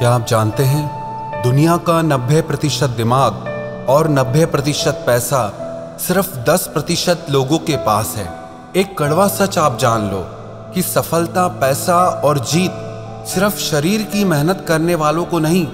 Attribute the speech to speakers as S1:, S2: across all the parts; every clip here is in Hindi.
S1: क्या आप जानते हैं दुनिया का 90% दिमाग और 90% पैसा सिर्फ 10% लोगों के पास है। एक कड़वा सच आप जान लो कि सफलता, पैसा और जीत सिर्फ शरीर की मेहनत करने वालों को नहीं,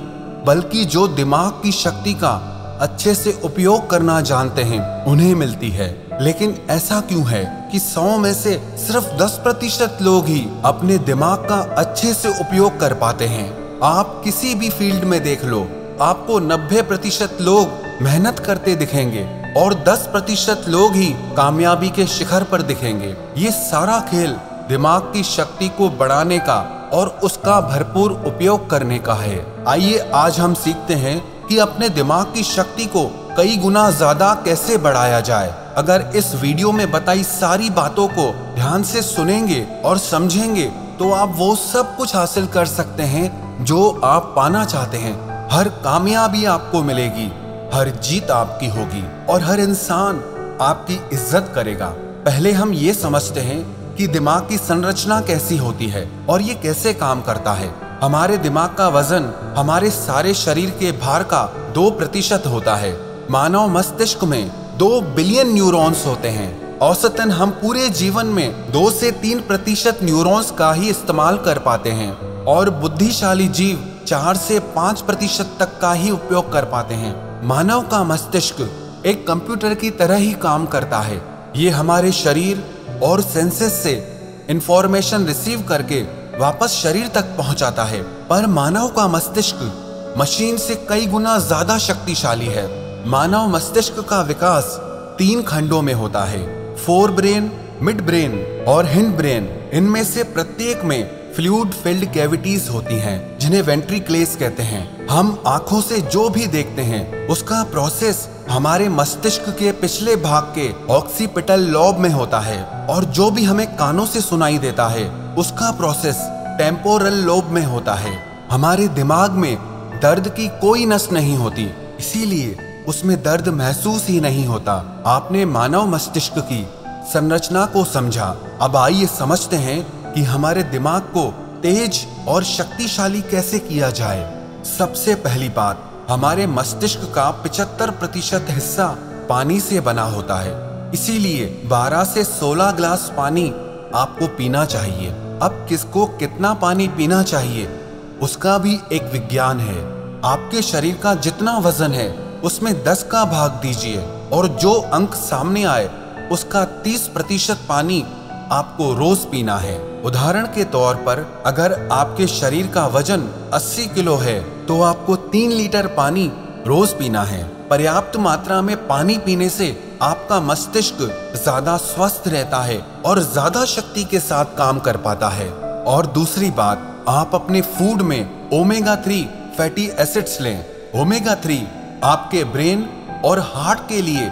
S1: बल्कि जो दिमाग की शक्ति का अच्छे से उपयोग करना जानते हैं उन्हें मिलती है। लेकिन ऐसा क्यों है कि 100 में से सिर्फ 10% लोग ही अपने दिमाग का अच्छे से उपयोग कर पाते हैं। आप किसी भी फील्ड में देख लो, आपको 90% लोग मेहनत करते दिखेंगे और 10% लोग ही कामयाबी के शिखर पर दिखेंगे। ये सारा खेल दिमाग की शक्ति को बढ़ाने का और उसका भरपूर उपयोग करने का है। आइए आज हम सीखते हैं कि अपने दिमाग की शक्ति को कई गुना ज्यादा कैसे बढ़ाया जाए। अगर इस वीडियो में बताई सारी बातों को ध्यान से सुनेंगे और समझेंगे तो आप वो सब कुछ हासिल कर सकते हैं जो आप पाना चाहते हैं। हर कामयाबी आपको मिलेगी, हर जीत आपकी होगी और हर इंसान आपकी इज्जत करेगा। पहले हम ये समझते हैं कि दिमाग की संरचना कैसी होती है और ये कैसे काम करता है। हमारे दिमाग का वजन हमारे सारे शरीर के भार का 2% होता है। मानव मस्तिष्क में 2 बिलियन न्यूरॉन्स होते हैं। औसतन हम पूरे जीवन में 2 से 3% न्यूरॉन्स का ही इस्तेमाल कर पाते हैं और बुद्धिशाली जीव 4 से 5% तक का ही उपयोग कर पाते हैं। मानव का मस्तिष्क एक कंप्यूटर की तरह ही काम करता है। ये हमारे शरीर और सेंसेस से इंफॉर्मेशन रिसीव करके वापस शरीर तक पहुंचाता है। पर मानव का मस्तिष्क मशीन से कई गुना ज्यादा शक्तिशाली है। मानव मस्तिष्क का विकास 3 खंडों में होता है, फोर ब्रेन, मिड ब्रेन और हिंड ब्रेन। इनमें से प्रत्येक में फ्लूइड फिल्ड कैविटीज होती हैं, जिन्हें वेंट्रिकल्स कहते हैं। हम आंखों से जो भी देखते हैं उसका प्रोसेस हमारे मस्तिष्क के पिछले भाग के ऑक्सीपिटल लॉब में होता है और जो भी हमें कानों से सुनाई देता है उसका प्रोसेस टेम्पोरल लोब में होता है। हमारे दिमाग में दर्द की कोई नस नहीं होती, इसीलिए उसमें दर्द महसूस ही नहीं होता। आपने मानव मस्तिष्क की संरचना को समझा। अब आइए समझते हैं कि हमारे दिमाग को तेज और शक्तिशाली कैसे किया जाए। सबसे पहली बात, हमारे मस्तिष्क का 75% हिस्सा पानी से बना होता है, इसीलिए 12 से 16 ग्लास पानी आपको पीना चाहिए। अब किसको कितना पानी पीना चाहिए उसका भी एक विज्ञान है। आपके शरीर का जितना वजन है उसमें 10 का भाग दीजिए और जो अंक सामने आए उसका 30% पानी आपको रोज पीना है। उदाहरण के तौर पर अगर आपके शरीर का वजन 80 किलो है तो आपको 3 लीटर पानी रोज पीना है। पर्याप्त मात्रा में पानी पीने से आपका मस्तिष्क ज्यादा स्वस्थ रहता है और ज्यादा शक्ति के साथ काम कर पाता है। और दूसरी बात, आप अपने फूड में ओमेगा 3 फैटी एसिड्स लें। ओमेगा 3 आपके ब्रेन और हार्ट के लिए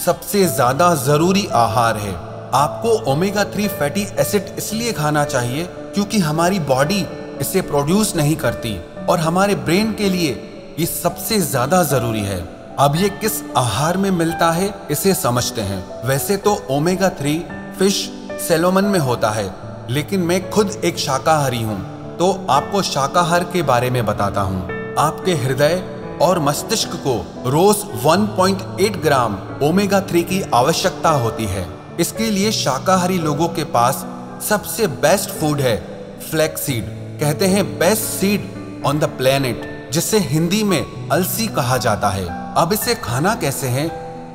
S1: सबसे ज्यादा जरूरी आहार है। आपको ओमेगा 3 फैटी एसिड इसलिए खाना चाहिए क्योंकि हमारी बॉडी इसे प्रोड्यूस नहीं करती और हमारे ब्रेन के लिए ये सबसे ज्यादा जरूरी है। अब ये किस आहार में मिलता है इसे समझते हैं। वैसे तो ओमेगा 3 फिश, सैल्मन में होता है, लेकिन मैं खुद एक शाकाहारी हूँ तो आपको शाकाहार के बारे में बताता हूँ। आपके हृदय और मस्तिष्क को रोज 1.8 ग्राम ओमेगा 3 की आवश्यकता होती है। इसके लिए शाकाहारी लोगों के पास सबसे बेस्ट फूड है फ्लैक्स सीड। कहते हैं best seed on the planet, जिसे हिंदी में अलसी कहा जाता है। अब इसे खाना कैसे है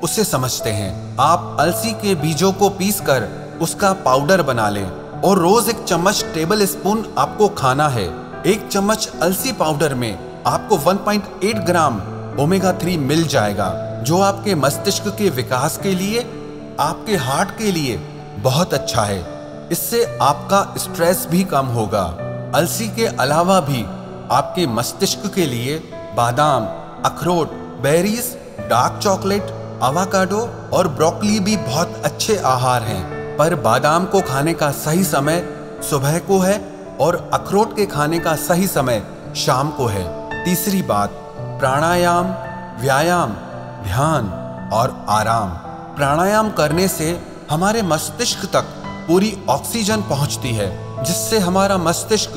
S1: उसे समझते हैं। आप अलसी के बीजों को पीसकर उसका पाउडर बना लें और रोज 1 चम्मच टेबल स्पून आपको खाना है। 1 चम्मच अलसी पाउडर में आपको 1.8 ग्राम ओमेगा 3 मिल जाएगा, जो आपके मस्तिष्क के विकास के लिए, आपके हार्ट के लिए बहुत अच्छा है। इससे आपका स्ट्रेस भी कम होगा। अलसी के अलावा भी आपके मस्तिष्क के लिए बादाम, अखरोट, बेरीज, डार्क चॉकलेट, आवाकाडो और ब्रोकली भी बहुत अच्छे आहार हैं। पर बादाम को खाने का सही समय सुबह को है और अखरोट के खाने का सही समय शाम को है। तीसरी बात, प्राणायाम, व्यायाम, ध्यान और आराम। प्राणायाम करने से हमारे मस्तिष्क तक पूरी ऑक्सीजन पहुंचती है, जिससे हमारा मस्तिष्क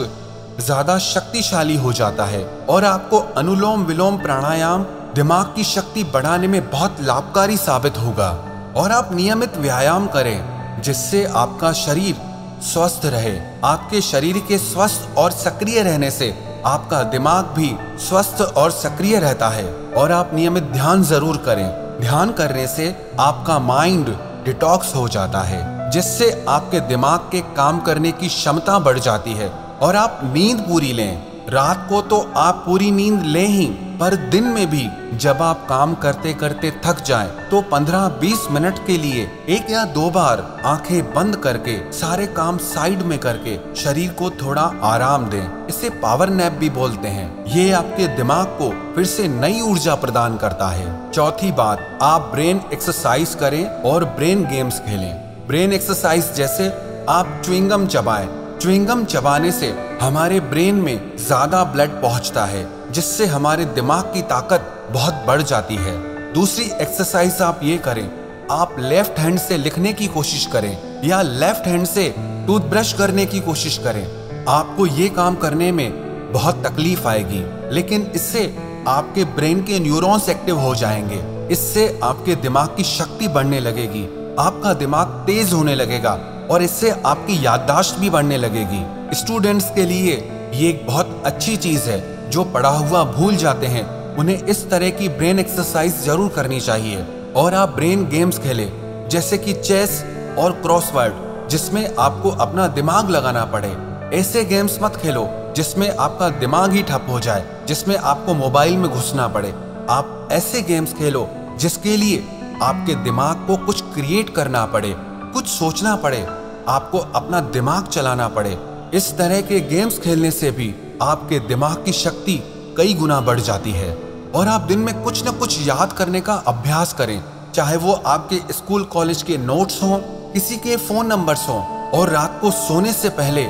S1: ज्यादा शक्तिशाली हो जाता है और आपको अनुलोम विलोम प्राणायाम दिमाग की शक्ति बढ़ाने में बहुत लाभकारी साबित होगा। और आप नियमित व्यायाम करें जिससे आपका शरीर स्वस्थ रहे। आपके शरीर के स्वस्थ और सक्रिय रहने से आपका दिमाग भी स्वस्थ और सक्रिय रहता है। और आप नियमित ध्यान जरूर करें। ध्यान करने से आपका माइंड डिटॉक्स हो जाता है जिससे आपके दिमाग के काम करने की क्षमता बढ़ जाती है। और आप नींद पूरी लें। रात को तो आप पूरी नींद लें ही, पर दिन में भी जब आप काम करते करते थक जाएं तो 15-20 मिनट के लिए 1 या 2 बार आंखें बंद करके सारे काम साइड में करके शरीर को थोड़ा आराम दें। इसे पावर नैप भी बोलते हैं। ये आपके दिमाग को फिर से नई ऊर्जा प्रदान करता है। चौथी बात, आप ब्रेन एक्सरसाइज करें और ब्रेन गेम्स खेलें। ब्रेन एक्सरसाइज जैसे आप च्युइंगम चबाएं। च्युइंगम चबाने से हमारे ब्रेन में ज्यादा ब्लड पहुंचता है जिससे हमारे दिमाग की ताकत बहुत बढ़ जाती है। दूसरी एक्सरसाइज आप ये करें, आप लेफ्ट हैंड से लिखने की कोशिश करें या लेफ्ट हैंड से टूथब्रश करने की कोशिश करें। आपको ये काम करने में बहुत तकलीफ आएगी, लेकिन इससे आपके ब्रेन के न्यूरॉन्स एक्टिव हो जाएंगे। इससे आपके दिमाग की शक्ति बढ़ने लगेगी, आपका दिमाग तेज होने लगेगा और इससे आपकी याददाश्त भी बढ़ने लगेगी। स्टूडेंट्स के लिए ये एक बहुत अच्छी चीज है। जो पढ़ा हुआ भूल जाते हैं उन्हें इस तरह की ब्रेन एक्सरसाइज जरूर करनी चाहिए। और आप ब्रेन गेम्स खेलें जैसे कि चेस और क्रॉसवर्ड जिसमें आपको अपना दिमाग लगाना पड़े। ऐसे गेम्स मत खेलो जिसमें आपका दिमाग ही ठप हो जाए, जिसमें आपको मोबाइल में घुसना पड़े। आप ऐसे गेम्स खेलो जिसके लिए आपके दिमाग को कुछ क्रिएट करना पड़े, कुछ सोचना पड़े, आपको अपना दिमाग चलाना पड़े। इस तरह के गेम्स खेलने से भी आपके दिमाग की शक्ति कई गुना बढ़ जाती है। और आप दिन में कुछ न कुछ याद करने का अभ्यास करें, चाहे वो आपके स्कूल कॉलेज के नोट्स हों, किसी के फोन नंबर्स हों। और रात को सोने से पहले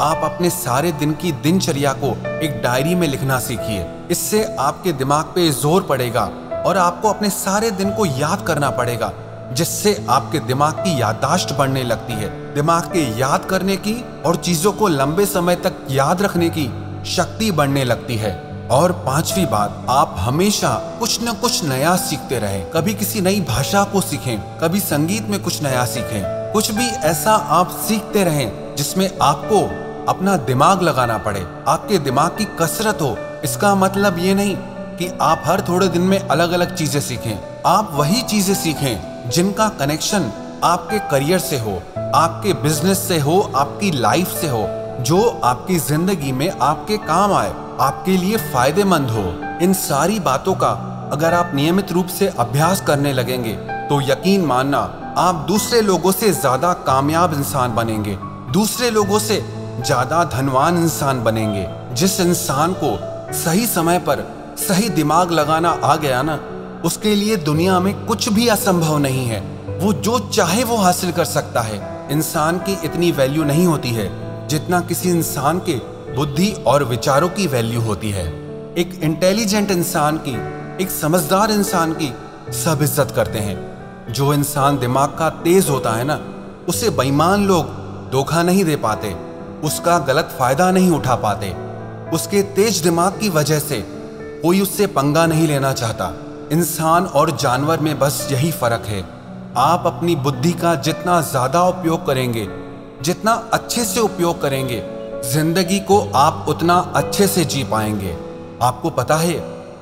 S1: आप अपने सारे दिन की दिनचर्या को एक डायरी में लिखना सीखिए। इससे आपके दिमाग पे जोर पड़ेगा और आपको अपने सारे दिन को याद करना पड़ेगा, जिससे आपके दिमाग की याददाश्त बढ़ने लगती है। दिमाग के याद करने की और चीजों को लंबे समय तक याद रखने की शक्ति बढ़ने लगती है। और पांचवी बात, आप हमेशा कुछ न कुछ नया सीखते रहें। कभी किसी नई भाषा को सीखें, कभी संगीत में कुछ नया सीखें। कुछ भी ऐसा आप सीखते रहें जिसमें आपको अपना दिमाग लगाना पड़े, आपके दिमाग की कसरत हो। इसका मतलब ये नहीं कि आप हर थोड़े दिन में अलग अलग चीजें सीखें। आप वही चीजें सीखें जिनका कनेक्शन आपके करियर से हो, आपके बिजनेस से हो, आपकी लाइफ से हो, जो आपकी जिंदगी में आपके काम आए, आपके लिए फायदेमंद हो। इन सारी बातों का अगर आप नियमित रूप से अभ्यास करने लगेंगे तो यकीन मानना आप दूसरे लोगों से ज्यादा कामयाब इंसान बनेंगे, दूसरे लोगों से ज्यादा धनवान इंसान बनेंगे। जिस इंसान को सही समय पर सही दिमाग लगाना आ गया ना, उसके लिए दुनिया में कुछ भी असंभव नहीं है। वो जो चाहे वो हासिल कर सकता है। इंसान की इतनी वैल्यू नहीं होती है जितना किसी इंसान के बुद्धि और विचारों की वैल्यू होती है। एक इंटेलिजेंट इंसान की, एक समझदार इंसान की सब इज्जत करते हैं। जो इंसान दिमाग का तेज होता है ना, उसे बेईमान लोग धोखा नहीं दे पाते, उसका गलत फायदा नहीं उठा पाते। उसके तेज दिमाग की वजह से कोई उससे पंगा नहीं लेना चाहता। इंसान और जानवर में बस यही फर्क है। आप अपनी बुद्धि का जितना ज्यादा उपयोग करेंगे, जितना अच्छे से उपयोग करेंगे, जिंदगी को आप उतना अच्छे से जी पाएंगे। आपको पता है,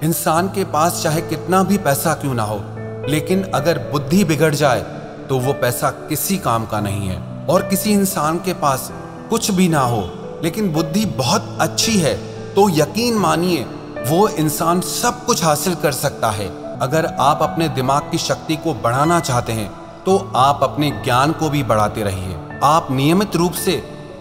S1: इंसान के पास चाहे कितना भी पैसा क्यों ना हो, लेकिन अगर बुद्धि बिगड़ जाए तो वो पैसा किसी काम का नहीं है। और किसी इंसान के पास कुछ भी ना हो लेकिन बुद्धि बहुत अच्छी है तो यकीन मानिए वो इंसान सब कुछ हासिल कर सकता है। अगर आप अपने दिमाग की शक्ति को बढ़ाना चाहते हैं तो आप अपने ज्ञान को भी बढ़ाते रहिए। आप नियमित रूप से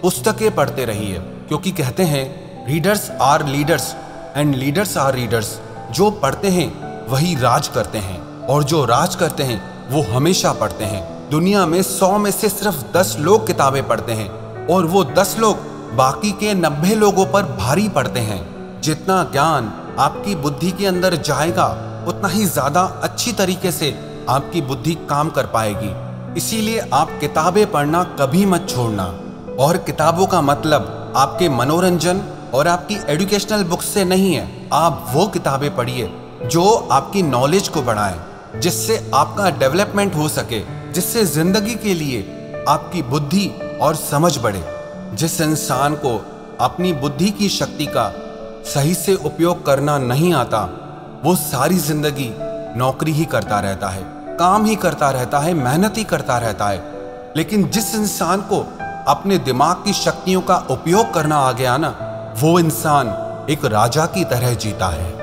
S1: पुस्तकें पढ़ते रहिए, क्योंकि कहते हैं readers are leaders and leaders are readers. जो पढ़ते हैं वही राज करते हैं और जो राज करते हैं वो हमेशा पढ़ते हैं। दुनिया में 100 में से सिर्फ 10 लोग किताबें पढ़ते हैं और वो 10 लोग बाकी के 90 लोगों पर भारी पड़ते हैं। जितना ज्ञान आपकी बुद्धि के अंदर जाएगा उतना ही ज्यादा अच्छी तरीके से आपकी बुद्धि काम कर पाएगी। इसीलिए आप किताबें पढ़ना कभी मत छोड़ना। और किताबों का मतलब आपके मनोरंजन और आपकी एजुकेशनल बुक्स से नहीं है। आप वो किताबें पढ़िए जो आपकी नॉलेज को बढ़ाएं, जिससे आपका डेवलपमेंट हो सके, जिससे जिंदगी के लिए आपकी बुद्धि और समझ बढ़े। जिस इंसान को अपनी बुद्धि की शक्ति का सही से उपयोग करना नहीं आता, वो सारी जिंदगी नौकरी ही करता रहता है, काम ही करता रहता है, मेहनत ही करता रहता है। लेकिन जिस इंसान को अपने दिमाग की शक्तियों का उपयोग करना आ गया ना, वो इंसान एक राजा की तरह जीता है।